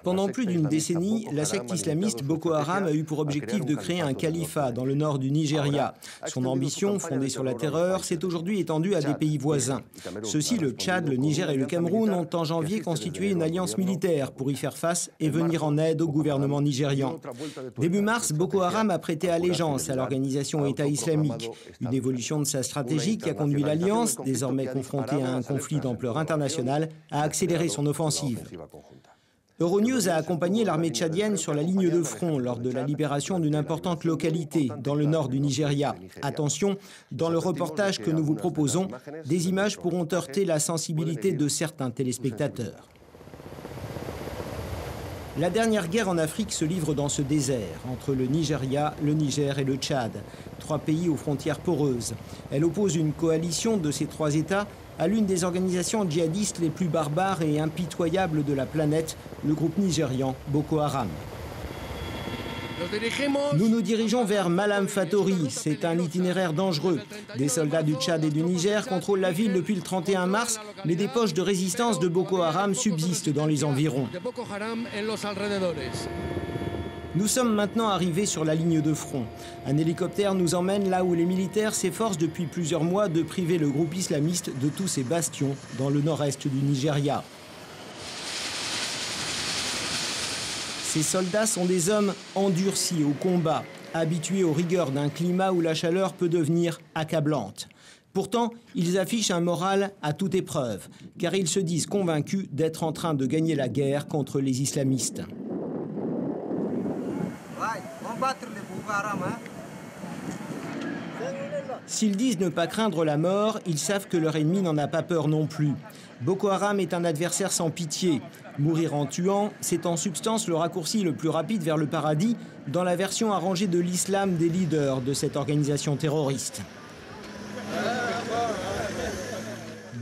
Pendant plus d'une décennie, la secte islamiste Boko Haram a eu pour objectif de créer un califat dans le nord du Nigeria. Son ambition, fondée sur la terreur, s'est aujourd'hui étendue à des pays voisins. Ceux-ci, le Tchad, le Niger et le Cameroun, ont en janvier constitué une alliance militaire pour y faire face et venir en aide au gouvernement nigérian. Début mars, Boko Haram a prêté allégeance à l'organisation État islamique. Une évolution de sa stratégie qui a conduit l'alliance, désormais confrontée à un conflit d'ampleur internationale, à accélérer son offensive. Euronews a accompagné l'armée tchadienne sur la ligne de front lors de la libération d'une importante localité dans le nord du Nigeria. Attention, dans le reportage que nous vous proposons, des images pourront heurter la sensibilité de certains téléspectateurs. La dernière guerre en Afrique se livre dans ce désert, entre le Nigeria, le Niger et le Tchad. 3 pays aux frontières poreuses. Elle oppose une coalition de ces 3 États à l'une des organisations djihadistes les plus barbares et impitoyables de la planète, le groupe nigérian Boko Haram. Nous nous dirigeons vers Malam Fatori. C'est un itinéraire dangereux. Des soldats du Tchad et du Niger contrôlent la ville depuis le 31 mars, mais des poches de résistance de Boko Haram subsistent dans les environs. Nous sommes maintenant arrivés sur la ligne de front. Un hélicoptère nous emmène là où les militaires s'efforcent depuis plusieurs mois de priver le groupe islamiste de tous ses bastions dans le nord-est du Nigeria. Ces soldats sont des hommes endurcis au combat, habitués aux rigueurs d'un climat où la chaleur peut devenir accablante. Pourtant, ils affichent un moral à toute épreuve, car ils se disent convaincus d'être en train de gagner la guerre contre les islamistes. S'ils disent ne pas craindre la mort, ils savent que leur ennemi n'en a pas peur non plus. Boko Haram est un adversaire sans pitié. Mourir en tuant, c'est en substance le raccourci le plus rapide vers le paradis dans la version arrangée de l'islam des leaders de cette organisation terroriste.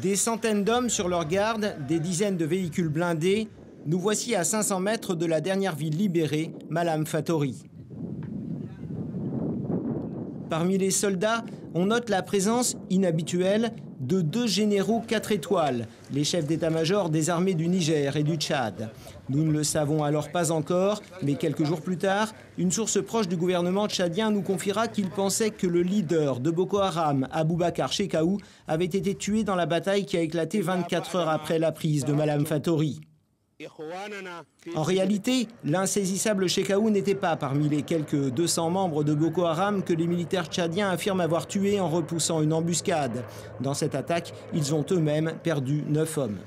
Des centaines d'hommes sur leur garde, des dizaines de véhicules blindés. Nous voici à 500 mètres de la dernière ville libérée, Malam Fatori. Parmi les soldats, on note la présence inhabituelle de 2 généraux 4 étoiles, les chefs d'état-major des armées du Niger et du Tchad. Nous ne le savons alors pas encore, mais quelques jours plus tard, une source proche du gouvernement tchadien nous confiera qu'il pensait que le leader de Boko Haram, Aboubakar Shekau, avait été tué dans la bataille qui a éclaté 24 heures après la prise de Malam Fatori. En réalité, l'insaisissable Shekau n'était pas parmi les quelques 200 membres de Boko Haram que les militaires tchadiens affirment avoir tués en repoussant une embuscade. Dans cette attaque, ils ont eux-mêmes perdu 9 hommes.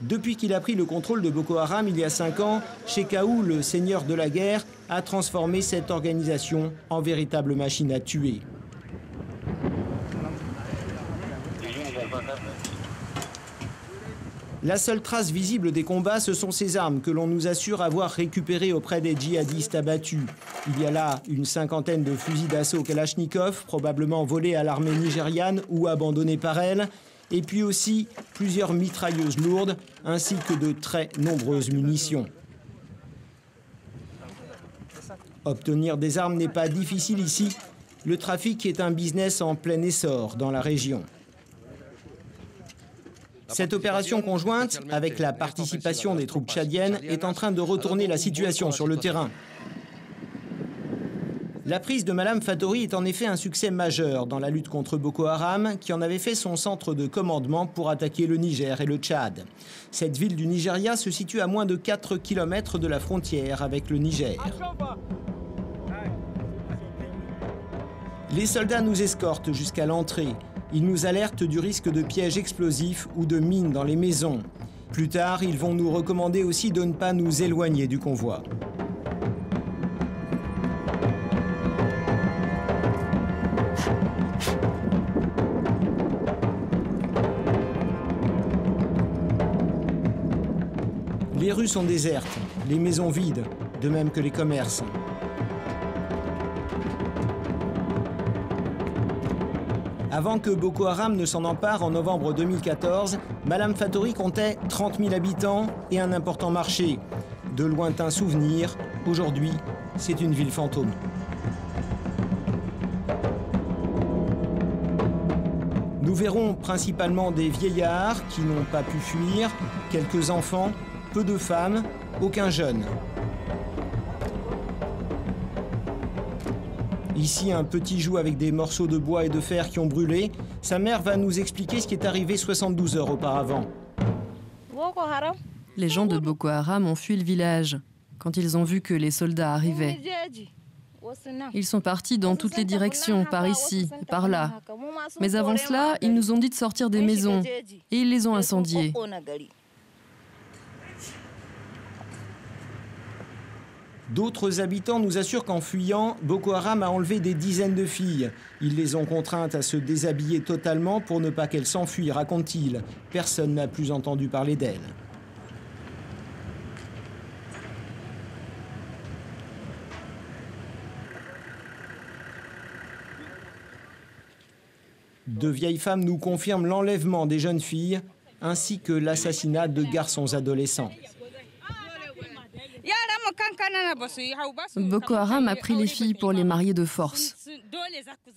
Depuis qu'il a pris le contrôle de Boko Haram il y a 5 ans, Shekau, le seigneur de la guerre, a transformé cette organisation en véritable machine à tuer. La seule trace visible des combats, ce sont ces armes que l'on nous assure avoir récupérées auprès des djihadistes abattus. Il y a là une 50aine de fusils d'assaut Kalachnikov, probablement volés à l'armée nigériane ou abandonnés par elle, et puis aussi plusieurs mitrailleuses lourdes, ainsi que de très nombreuses munitions. Obtenir des armes n'est pas difficile ici. Le trafic est un business en plein essor dans la région. Cette opération conjointe, avec la participation des troupes tchadiennes, est en train de retourner la situation sur le terrain. La prise de Malam Fatori est en effet un succès majeur dans la lutte contre Boko Haram, qui en avait fait son centre de commandement pour attaquer le Niger et le Tchad. Cette ville du Nigeria se situe à moins de 4 km de la frontière avec le Niger. Les soldats nous escortent jusqu'à l'entrée. Ils nous alertent du risque de pièges explosifs ou de mines dans les maisons. Plus tard, ils vont nous recommander aussi de ne pas nous éloigner du convoi. Les rues sont désertes, les maisons vides, de même que les commerces. Avant que Boko Haram ne s'en empare en novembre 2014, Malam Fatori comptait 30 000 habitants et un important marché. De lointains souvenirs, aujourd'hui, c'est une ville fantôme. Nous verrons principalement des vieillards qui n'ont pas pu fuir, quelques enfants peu de femmes, aucun jeune. Ici, un petit joue avec des morceaux de bois et de fer qui ont brûlé. Sa mère va nous expliquer ce qui est arrivé 72 heures auparavant. Les gens de Boko Haram ont fui le village quand ils ont vu que les soldats arrivaient. Ils sont partis dans toutes les directions, par ici et par là. Mais avant cela, ils nous ont dit de sortir des maisons et ils les ont incendiées. D'autres habitants nous assurent qu'en fuyant, Boko Haram a enlevé des dizaines de filles. Ils les ont contraintes à se déshabiller totalement pour ne pas qu'elles s'enfuient, raconte-t-il. Personne n'a plus entendu parler d'elles. De vieilles femmes nous confirment l'enlèvement des jeunes filles ainsi que l'assassinat de garçons adolescents. Boko Haram a pris les filles pour les marier de force.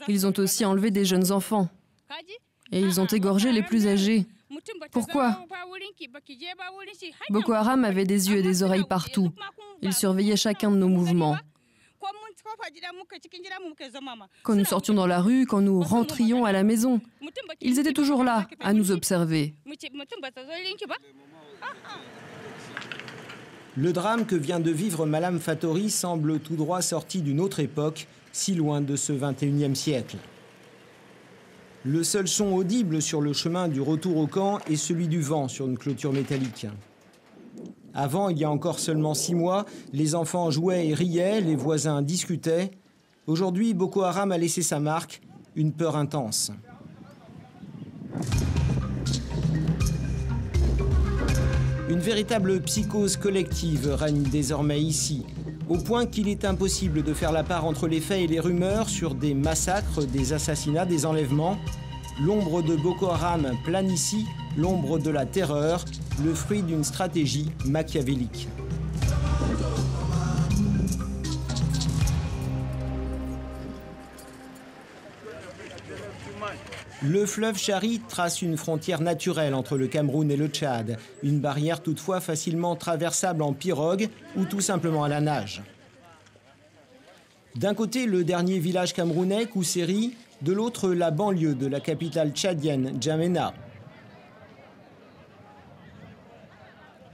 Ils ont aussi enlevé des jeunes enfants. Et ils ont égorgé les plus âgés. Pourquoi? Boko Haram avait des yeux et des oreilles partout. Ils surveillaient chacun de nos mouvements. Quand nous sortions dans la rue, quand nous rentrions à la maison, ils étaient toujours là, à nous observer. Le drame que vient de vivre Malam Fatori semble tout droit sorti d'une autre époque, si loin de ce 21e siècle. Le seul son audible sur le chemin du retour au camp est celui du vent sur une clôture métallique. Avant, il y a encore seulement 6 mois, les enfants jouaient et riaient, les voisins discutaient. Aujourd'hui, Boko Haram a laissé sa marque, une peur intense. Une véritable psychose collective règne désormais ici, au point qu'il est impossible de faire la part entre les faits et les rumeurs sur des massacres, des assassinats, des enlèvements. L'ombre de Boko Haram plane ici, l'ombre de la terreur, le fruit d'une stratégie machiavélique. Le fleuve Chari trace une frontière naturelle entre le Cameroun et le Tchad, une barrière toutefois facilement traversable en pirogue ou tout simplement à la nage. D'un côté, le dernier village camerounais, Kousséri, de l'autre, la banlieue de la capitale tchadienne, N'Djamena.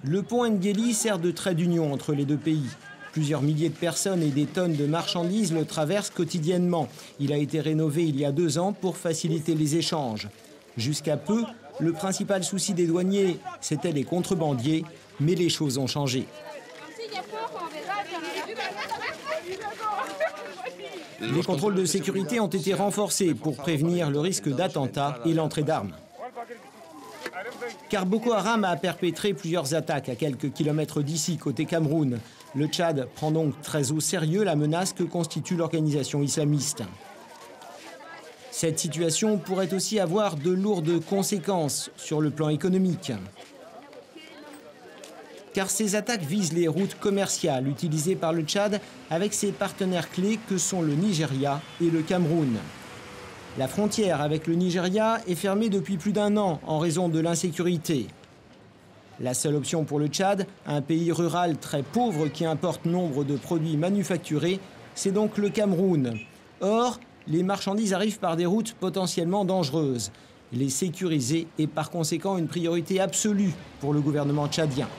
Le pont Nguéli sert de trait d'union entre les deux pays. Plusieurs milliers de personnes et des tonnes de marchandises le traversent quotidiennement. Il a été rénové il y a 2 ans pour faciliter les échanges. Jusqu'à peu, le principal souci des douaniers, c'était les contrebandiers, mais les choses ont changé. Les contrôles de sécurité ont été renforcés pour prévenir le risque d'attentats et l'entrée d'armes. Car Boko Haram a perpétré plusieurs attaques à quelques kilomètres d'ici, côté Cameroun. Le Tchad prend donc très au sérieux la menace que constitue l'organisation islamiste. Cette situation pourrait aussi avoir de lourdes conséquences sur le plan économique. Car ces attaques visent les routes commerciales utilisées par le Tchad avec ses partenaires clés que sont le Nigeria et le Cameroun. La frontière avec le Nigeria est fermée depuis plus d'1 an en raison de l'insécurité. La seule option pour le Tchad, un pays rural très pauvre qui importe nombre de produits manufacturés, c'est donc le Cameroun. Or, les marchandises arrivent par des routes potentiellement dangereuses. Les sécuriser est par conséquent une priorité absolue pour le gouvernement tchadien.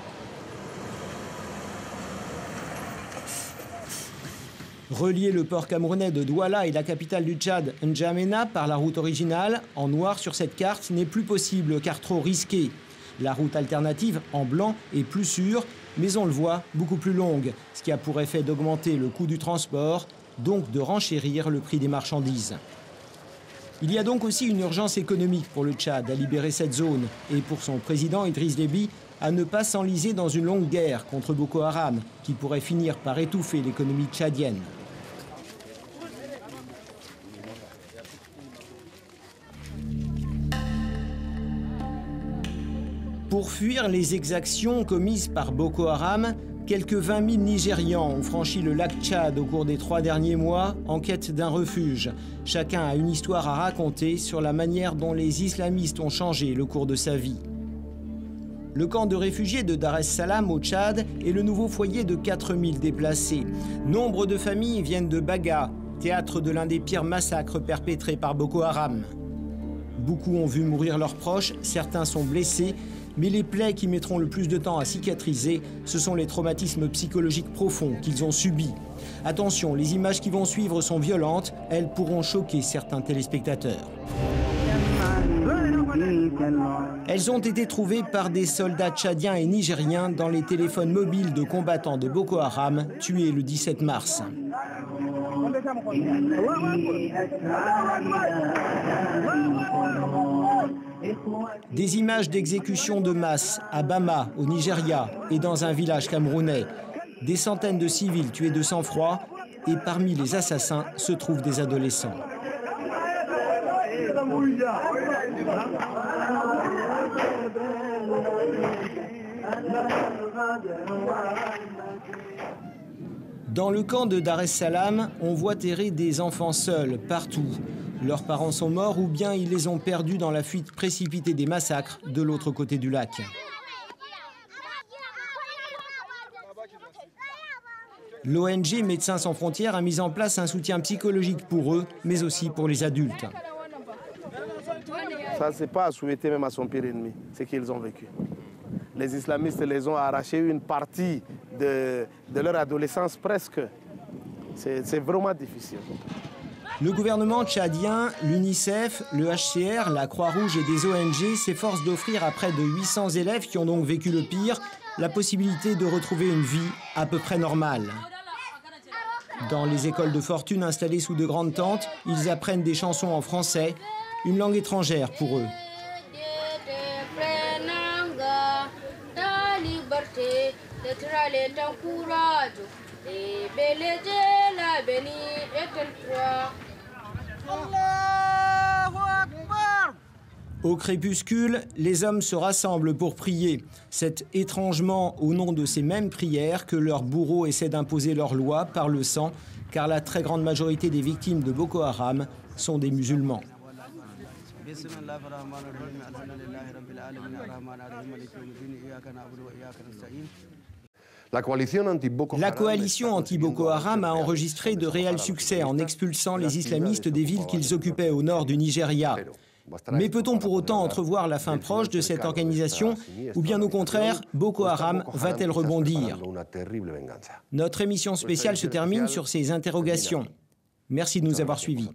Relier le port camerounais de Douala et la capitale du Tchad, N'Djamena, par la route originale, en noir sur cette carte, n'est plus possible car trop risqué. La route alternative, en blanc, est plus sûre, mais on le voit, beaucoup plus longue, ce qui a pour effet d'augmenter le coût du transport, donc de renchérir le prix des marchandises. Il y a donc aussi une urgence économique pour le Tchad à libérer cette zone et pour son président Idriss Déby à ne pas s'enliser dans une longue guerre contre Boko Haram qui pourrait finir par étouffer l'économie tchadienne. Pour fuir les exactions commises par Boko Haram, quelques 20 000 Nigérians ont franchi le lac Tchad au cours des 3 derniers mois en quête d'un refuge. Chacun a une histoire à raconter sur la manière dont les islamistes ont changé le cours de sa vie. Le camp de réfugiés de Dar es Salaam au Tchad est le nouveau foyer de 4000 déplacés. Nombre de familles viennent de Baga, théâtre de l'un des pires massacres perpétrés par Boko Haram. Beaucoup ont vu mourir leurs proches, certains sont blessés, mais les plaies qui mettront le plus de temps à cicatriser, ce sont les traumatismes psychologiques profonds qu'ils ont subis. Attention, les images qui vont suivre sont violentes, elles pourront choquer certains téléspectateurs. Elles ont été trouvées par des soldats tchadiens et nigériens dans les téléphones mobiles de combattants de Boko Haram tués le 17 mars. Des images d'exécution de masse à Bama, au Nigeria, et dans un village camerounais. Des centaines de civils tués de sang-froid, et parmi les assassins se trouvent des adolescents. Dans le camp de Dar es Salaam, on voit errer des enfants seuls, partout. Leurs parents sont morts ou bien ils les ont perdus dans la fuite précipitée des massacres de l'autre côté du lac. L'ONG Médecins sans frontières a mis en place un soutien psychologique pour eux, mais aussi pour les adultes. Ça, c'est pas à souhaiter même à son pire ennemi, ce qu'ils ont vécu. Les islamistes les ont arraché une partie de leur adolescence presque. C'est vraiment difficile. Le gouvernement tchadien, l'UNICEF, le HCR, la Croix-Rouge et des ONG s'efforcent d'offrir à près de 800 élèves qui ont donc vécu le pire la possibilité de retrouver une vie à peu près normale. Dans les écoles de fortune installées sous de grandes tentes, ils apprennent des chansons en français, une langue étrangère pour eux. Au crépuscule, les hommes se rassemblent pour prier. C'est étrangement au nom de ces mêmes prières que leurs bourreaux essaient d'imposer leur loi par le sang, car la très grande majorité des victimes de Boko Haram sont des musulmans. La coalition anti-Boko Haram a enregistré de réels succès en expulsant les islamistes des villes qu'ils occupaient au nord du Nigeria. Mais peut-on pour autant entrevoir la fin proche de cette organisation ou bien au contraire, Boko Haram va-t-elle rebondir? Notre émission spéciale se termine sur ces interrogations. Merci de nous avoir suivis.